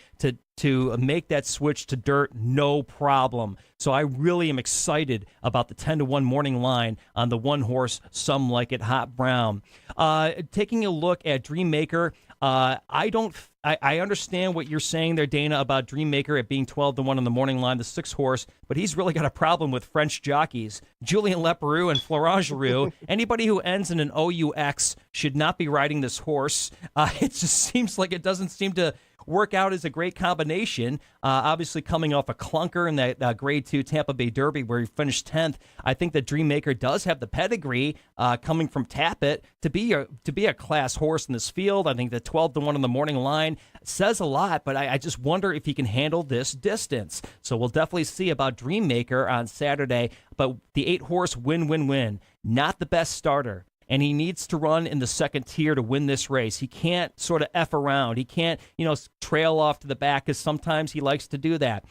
to make that switch to dirt, no problem. So I really am excited about the 10-1 morning line on the one horse, Some Like It Hot Brown. Taking a look at Dreammaker, I understand what you're saying there, Dana, about Dreammaker at being 12-1 on the morning line, the 6 horse, but he's really got a problem with French jockeys. Julien Leparoux and Florent Giroux. Anybody who ends in an OUX should not be riding this horse. It just seems like it doesn't seem to work out as a great combination. Obviously coming off a clunker in that Grade 2 Tampa Bay Derby where he finished 10th. I think that Dreammaker does have the pedigree coming from Tapit to be a class horse in this field. I think that 12-1 on the morning line says a lot, but I just wonder if he can handle this distance. So we'll definitely see about Dreammaker on Saturday. But the 8 horse win, not the best starter. And he needs to run in the second tier to win this race. He can't sort of F around. He can't, trail off to the back because sometimes he likes to do that.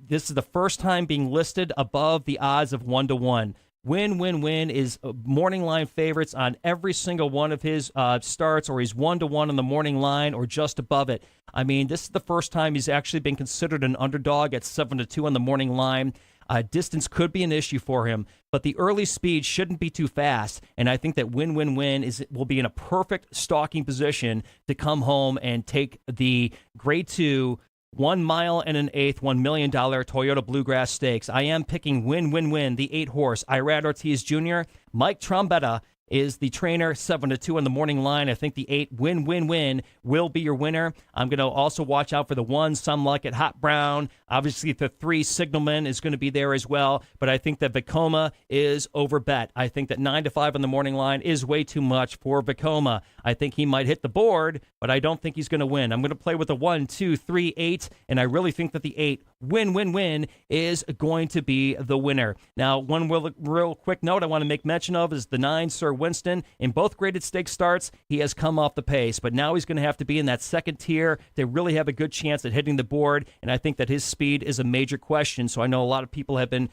This is the first time being listed above the odds of 1-1. Win is morning line favorites on every single one of his starts, or he's 1-1 on the morning line or just above it. This is the first time he's actually been considered an underdog at 7-2 on the morning line. Distance could be an issue for him, but the early speed shouldn't be too fast, and I think that win will be in a perfect stalking position to come home and take the Grade 2 1 mile and an eighth $1 million Toyota Bluegrass Stakes. I am picking win, the 8 horse. Irad Ortiz Jr., Mike Trombetta is the trainer, 7-2 on the morning line. I think the 8 win will be your winner. I'm going to also watch out for the 1, Some Like It Hot Brown. Obviously, the 3, Signalman is going to be there as well. But I think that Vekoma is overbet. I think that 9-5 on the morning line is way too much for Vekoma. I think he might hit the board, but I don't think he's going to win. I'm going to play with the 1, 2, 3, 8, and I really think that the 8 win is going to be the winner. Now, one real quick note I want to make mention of is the 9, Sir Winston. In both graded stakes starts, he has come off the pace, but now he's going to have to be in that second tier to really have a good chance at hitting the board, and I think that his speed is a major question. So I know a lot of people have been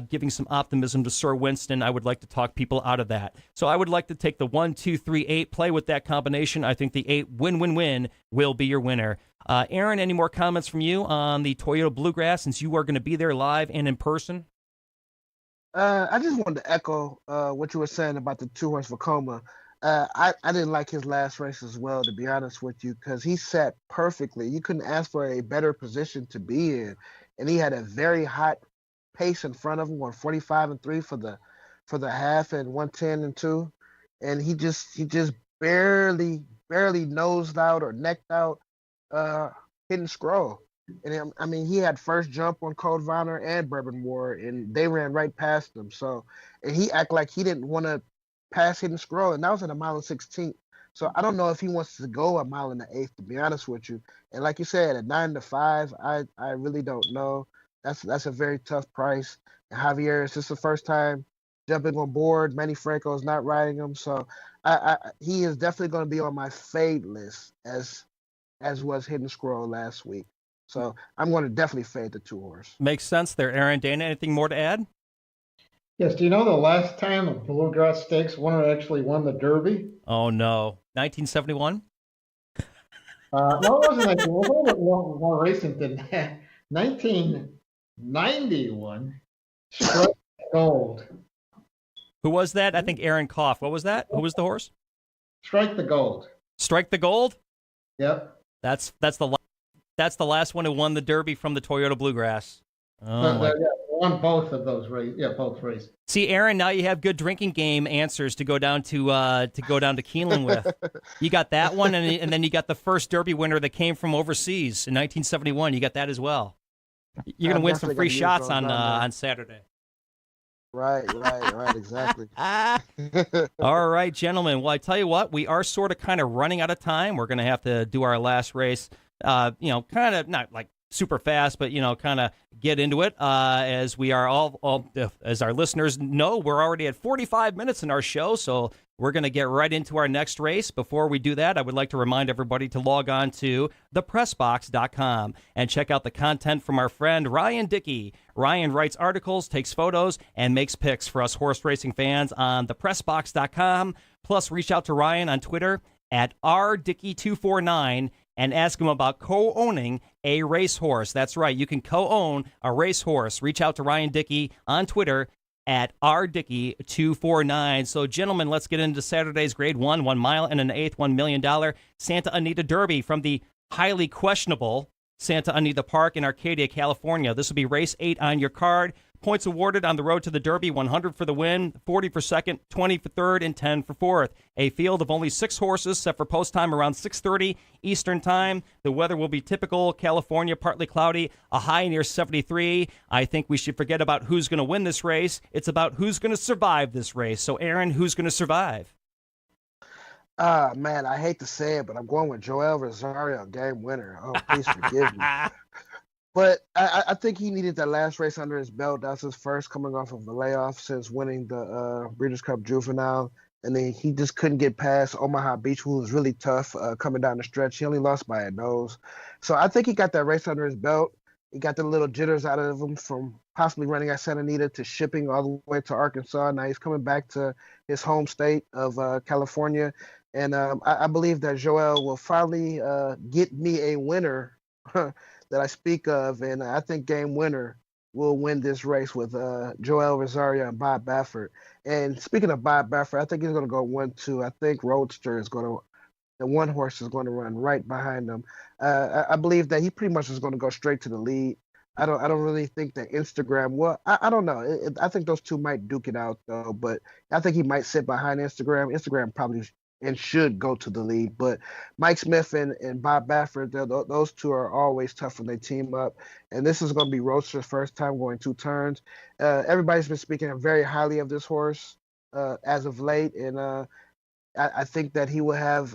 giving some optimism to Sir Winston. I would like to talk people out of that. So I would like to take the 1, 2, 3, 8, play with that combination. I think the 8 win will be your winner. Aaron, any more comments from you on the Toyota Bluegrass since you are going to be there live and in person? I just wanted to echo what you were saying about the 2 horse Vekoma. I didn't like his last race as well, to be honest with you, because he sat perfectly. You couldn't ask for a better position to be in, and he had a very hot pace in front of him, 145-3 for the half and 110-2, and he just barely nosed out or necked out Hidden Scroll. And he had first jump on Code Vonner and Bourbon War, and they ran right past him. So, and he acted like he didn't want to pass Hidden Scroll, and that was at 1 mile and 16th. So I don't know if he wants to go 1 mile and an eighth, to be honest with you. And like you said, at 9-5, I really don't know. That's a very tough price. And Javier, this is the first time jumping on board. Manny Franco's not riding him, so he is definitely going to be on my fade list, as was Hidden Scroll last week. So I'm going to definitely fade the 2 horse. Makes sense there, Aaron. Dana, anything more to add? Yes. Do you know the last time a Bluegrass Stakes winner actually won the Derby? Oh, no. 1971? No, it wasn't. It was a little bit more recent than that. 1991. Strike Gold. Who was that? I think Aaron Koff. What was that? Who was the horse? Strike the Gold. Strike the Gold? Yep. That's the That's the last one who won the Derby from the Toyota Bluegrass. Oh, won both of those races. Yeah, both races. see, Aaron, now you have good drinking game answers to go down to Keeneland with. You got that one, and then you got the first Derby winner that came from overseas in 1971. You got that as well. You're gonna win some free shots on Saturday. Right, exactly. All right, gentlemen. Well, I tell you what, we are sort of kind of running out of time. We're going to have to do our last race, kind of not like super fast, but, kind of get into it. As we are all, as our listeners know, we're already at 45 minutes in our show, so we're going to get right into our next race. Before we do that, I would like to remind everybody to log on to thepressbox.com and check out the content from our friend Ryan Dickey. Ryan writes articles, takes photos, and makes picks for us horse racing fans on thepressbox.com. Plus, reach out to Ryan on Twitter at rdickey249 and ask him about co-owning a racehorse. That's right, you can co-own a racehorse. Reach out to Ryan Dickey on Twitter at rdickey249. So, gentlemen, let's get into Saturday's Grade 1 mile and an eighth, $1 million Santa Anita Derby from the highly questionable Santa Anita Park in Arcadia, California. This will be race 8 on your card. Points awarded on the road to the Derby: 100 for the win, 40 for second, 20 for third, and 10 for fourth. A field of only 6 horses set for post time around 6:30 Eastern time. The weather will be typical California, partly cloudy, a high near 73. I think we should forget about who's going to win this race. It's about who's going to survive this race. So, Aaron, who's going to survive? Man, I hate to say it, but I'm going with Joel Rosario, game winner. Oh, please forgive me. But I think he needed that last race under his belt. That's his first coming off of a layoff since winning the Breeders' Cup Juvenile. And then he just couldn't get past Omaha Beach, who was really tough coming down the stretch. He only lost by a nose. So I think he got that race under his belt. He got the little jitters out of him from possibly running at Santa Anita to shipping all the way to Arkansas. Now he's coming back to his home state of California. And I believe that Joel will finally get me a winner that I speak of, and I think game winner will win this race with Joel Rosario and Bob Baffert. And speaking of Bob Baffert, I think he's going to go 1-2. I think Roadster is going to, the one horse is going to run right behind him. I believe that he pretty much is going to go straight to the lead. I don't really think that Instagram. Well, I don't know. I think those two might duke it out though, but I think he might sit behind Instagram. Instagram probably and should go to the lead. But Mike Smith and Bob Baffert, those two are always tough when they team up. And this is going to be Roadster's first time going 2 turns. Everybody's been speaking very highly of this horse as of late. And I think that he will have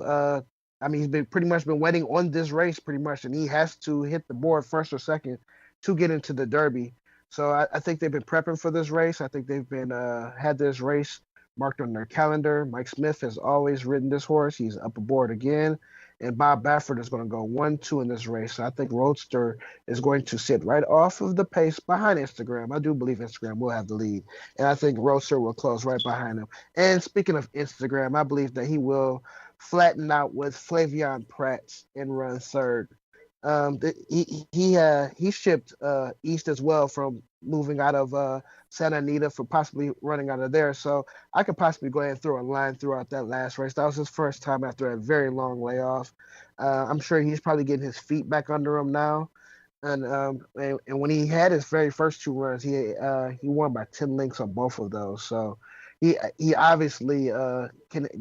he's been pretty much been waiting on this race pretty much. And he has to hit the board first or second to get into the Derby. So I think they've been prepping for this race. I think they've been had this race marked on their calendar. Mike Smith has always ridden this horse. He's up aboard again. And Bob Baffert is going to go 1-2 in this race. So I think Roadster is going to sit right off of the pace behind Instagram. I do believe Instagram will have the lead. And I think Roadster will close right behind him. And speaking of Instagram, I believe that he will flatten out with Flavion Pratt and run third. He shipped east as well from moving out of Santa Anita for possibly running out of there. So I could possibly go ahead and throw a line throughout that last race. That was his first time after a very long layoff. I'm sure he's probably getting his feet back under him now. And when he had his very first 2 runs, he won by 10 lengths on both of those. So he obviously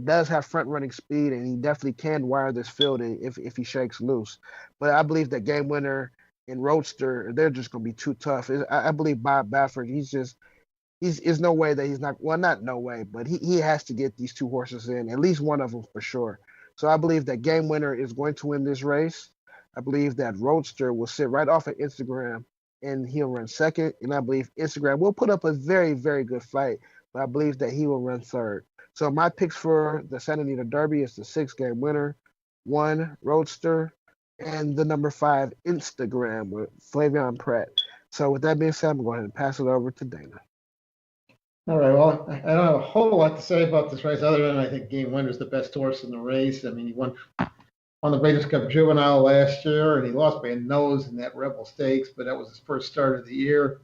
does have front running speed, and he definitely can wire this field if he shakes loose. But I believe that game winner and Roadster, they're just going to be too tough. I believe Bob Baffert, he's no way that he's not, well, not no way, but he has to get these 2 horses in, at least one of them for sure. So I believe that game winner is going to win this race. I believe that Roadster will sit right off of Instagram and he'll run second. And I believe Instagram will put up a very, very good fight, but I believe that he will run third. So my picks for the Santa Anita Derby is the 6-game winner, 1 Roadster, and the number 5 Instagram with Flavion Pratt. So with that being said, I'm going to pass it over to Dana. All right. Well, I don't have a whole lot to say about this race other than I think Game Winner's the best horse in the race. I mean, he won on the Breeders' Cup Juvenile last year, and he lost by a nose in that Rebel Stakes, but that was his first start of the year.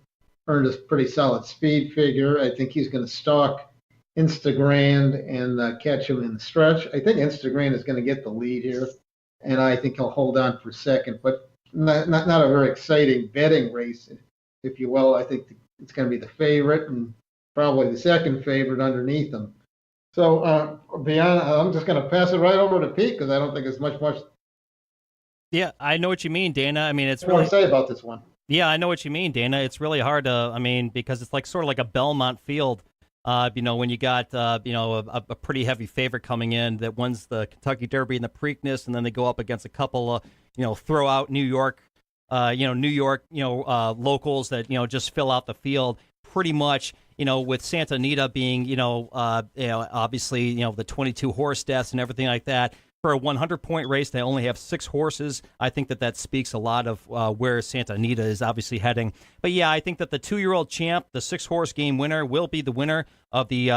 Earned a pretty solid speed figure. I think he's going to stalk Instagram and catch him in the stretch. I think Instagram is going to get the lead here, and I think he'll hold on for second. But not a very exciting betting race, if you will. I think it's going to be the favorite and probably the second favorite underneath them. So beyond, I'm just going to pass it right over to Pete because I don't think there's much Yeah, I know what you mean, Dana. I mean, it's more really to say about this one. Yeah, I know what you mean, Dana. It's really hard to, I mean, because it's like sort of like a Belmont Field. When you got, a pretty heavy favorite coming in that wins the Kentucky Derby and the Preakness, and then they go up against a couple of, throw out New York, locals that, just fill out the field pretty much, with Santa Anita being, obviously, the 22 horse deaths and everything like that. For a 100-point race, they only have 6 horses. I think that speaks a lot of where Santa Anita is obviously heading. But yeah, I think that the 2-year-old champ, the 6-horse game winner, will be the winner of the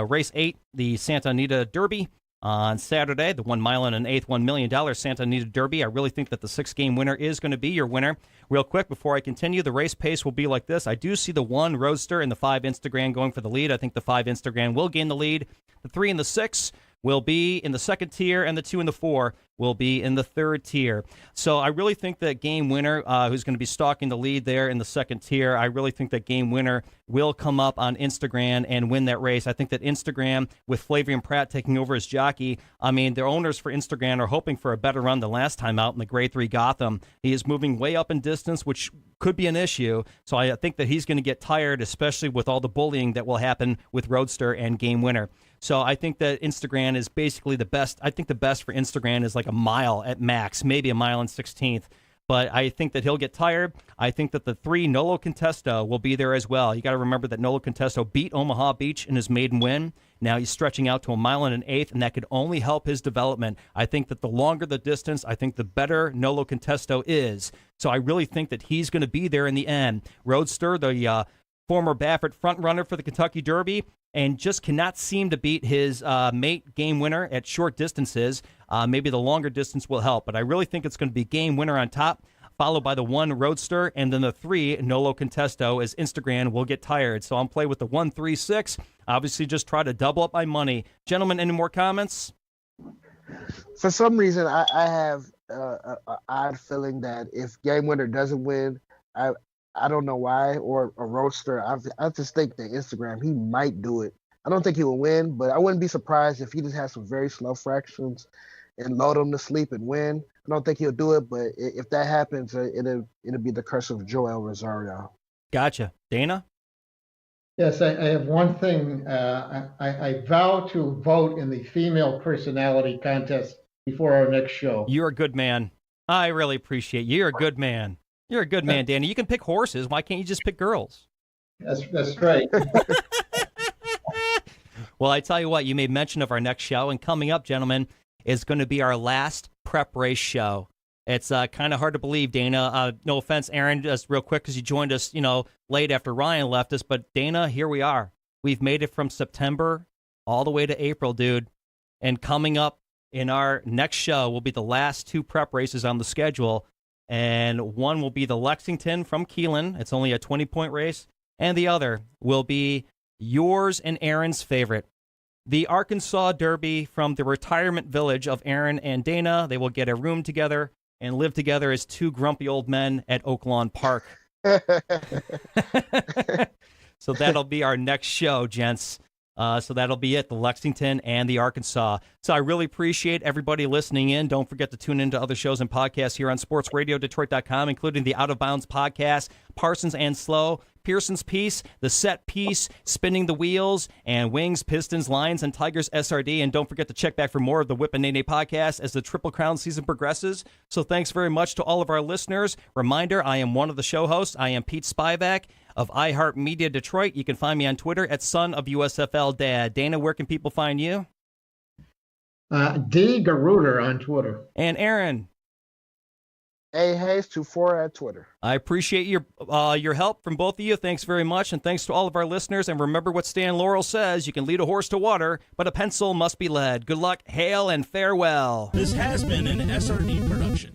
race 8, the Santa Anita Derby on Saturday, the 1 mile and an eighth, $1 million Santa Anita Derby. I really think that the 6-game winner is going to be your winner. Real quick, before I continue, the race pace will be like this. I do see the 1 Roadster and the 5 Instagram going for the lead. I think the 5 Instagram will gain the lead. The 3 and the 6 will be in the second tier, and the 2 and the 4 will be in the third tier. So I really think that game winner, who's going to be stalking the lead there in the second tier, I really think that game winner will come up on Instagram and win that race. I think that Instagram, with Flavian Pratt taking over as jockey, I mean, their owners for Instagram are hoping for a better run than last time out in the Grade 3 Gotham. He is moving way up in distance, which could be an issue. So I think that he's going to get tired, especially with all the bullying that will happen with Roadster and game winner. So I think that Instagram is basically the best. I think the best for Instagram is like a mile at max, maybe a mile and 16th. But I think that he'll get tired. I think that the 3 Nolo Contesto will be there as well. You got to remember that Nolo Contesto beat Omaha Beach in his maiden win. Now he's stretching out to a mile and an eighth, and that could only help his development. I think that the longer the distance, I think the better Nolo Contesto is. So I really think that he's going to be there in the end. Roadster, the former Baffert front runner for the Kentucky Derby, and just cannot seem to beat his mate game winner at short distances. Maybe the longer distance will help, but I really think it's going to be game winner on top, followed by the 1 Roadster, and then the 3 Nolo Contesto, as Instagram will get tired. So I'm playing with the 1, 3, 6. Obviously, just try to double up my money. Gentlemen, any more comments? For some reason, I have an odd feeling that if game winner doesn't win, I don't know why, or a Roadster. I just think that Instagram, he might do it. I don't think he will win, but I wouldn't be surprised if he just has some very slow fractions and load him to sleep and win. I don't think he'll do it, but if that happens, it'll be the curse of Joel Rosario. Gotcha. Dana? Yes, I have one thing. I vow to vote in the female personality contest before our next show. You're a good man. I really appreciate you. You're a good man. You're a good man, Danny. You can pick horses. Why can't you just pick girls? That's right. Well, I tell you what, you made mention of our next show, and coming up, gentlemen, is going to be our last prep race show. It's kind of hard to believe, Dana. No offense, Aaron, just real quick, because you joined us, late after Ryan left us. But Dana, here we are. We've made it from September all the way to April, dude. And coming up in our next show will be the last 2 prep races on the schedule. And one will be the Lexington from Keelan. It's only a 20-point race. And the other will be yours and Aaron's favorite, the Arkansas Derby from the retirement village of Aaron and Dana. They will get a room together and live together as 2 grumpy old men at Oak Lawn Park. So that'll be our next show, gents. So that'll be it, the Lexington and the Arkansas. So I really appreciate everybody listening in. Don't forget to tune into other shows and podcasts here on sportsradiodetroit.com, including the Out of Bounds podcast, Parsons and Slow, Pearson's Piece, The Set Piece, Spinning the Wheels, and Wings, Pistons, Lions, and Tigers SRD. And don't forget to check back for more of the Whip and Neigh podcast as the Triple Crown season progresses. So thanks very much to all of our listeners. Reminder, I am one of the show hosts. I am Pete Spivak of iHeartMedia Detroit. You can find me on Twitter at Son of USFL Dad. Dana, where can people find you? D. Garuder on Twitter. And Aaron? Hayes24 at Twitter. I appreciate your help from both of you. Thanks very much, and thanks to all of our listeners. And remember what Stan Laurel says, you can lead a horse to water, but a pencil must be led. Good luck, hail, and farewell. This has been an SRD production.